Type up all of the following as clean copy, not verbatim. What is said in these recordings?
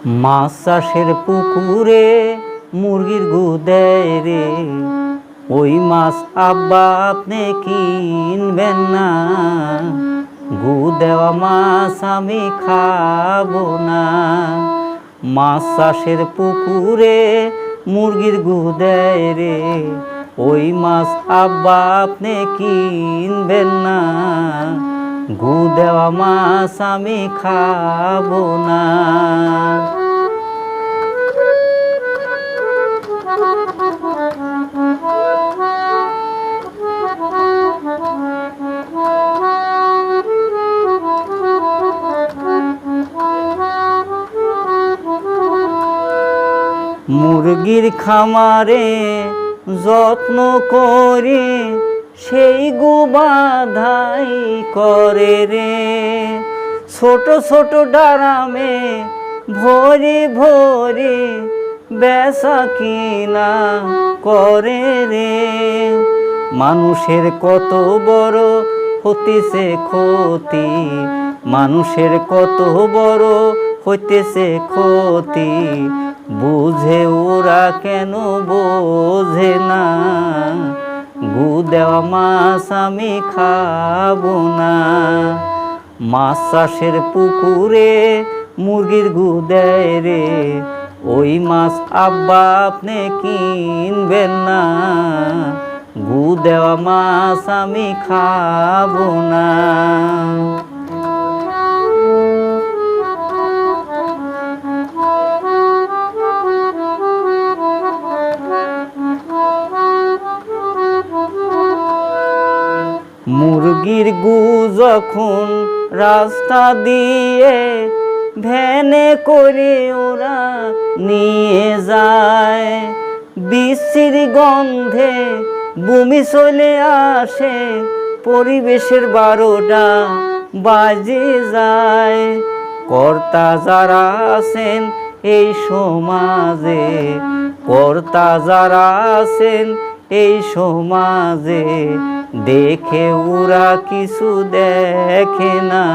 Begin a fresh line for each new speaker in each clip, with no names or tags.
মাছ চাষের পুকুরে মুরগির গু দেয় রে, ওই মাছ আব্বা আপনি কিনবেন না। গু দেওয়া মাছ আমি খাবো না। মাছ চাষের পুকুরে মুরগির গু দেয় রে, ওই মাছ আব্বা আপনি কিনবেন না। গু দেওয়া মাছ আমি খাবো না। মুরগির খামারে যত্ন করে সেই গু বাধাই করে রে, ছোট ছোট ডারামে ভরে ভরে বেচা কিনা করে রে। মানুষের কত বড় হইতেছে ক্ষতি, মানুষের কত বড় হইতেছে ক্ষতি, বুঝে ওরা কেন বোঝে না। গু দেওয়া মাছ আমি খাবো না। মাছ চাষের পুকুরে মুরগির গু দেয় রে, ওই মাছ আব্বা আপনি কিনবেন না। গু দেওয়া মাছ আমি খাবো না। মুরগির গু যখন রাস্তা দিয়ে ভ্যানে করে ওরা নিয়ে যায়, বিশ্রী গন্ধে বমি চলে আসে, পরিবেশের 12টা বাজে যায়। কর্তা যারা আছেন এই সমাজে, কর্তা যারা আছেন এই সমাজে, দেখে ওরা কিছু দেখে না।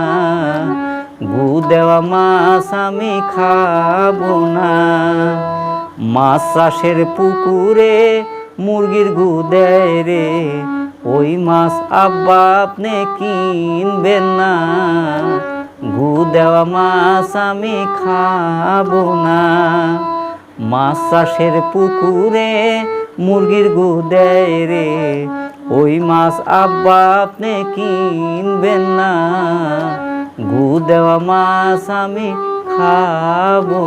গু দেওয়া মাছ আমি খাবো না। মাছ চাষের পুকুরে মুরগির গু দেয় রে, ওই মাছ আব্বা আপনি কিনবেন না। গু দেওয়া মাছ আমি খাবো না। মাছ চাষের পুকুরে মুরগির গু দেয় রে, ওই মাছ আব্বা আপনি কিনবেন না। গু দেওয়া মাছ আমি খাবো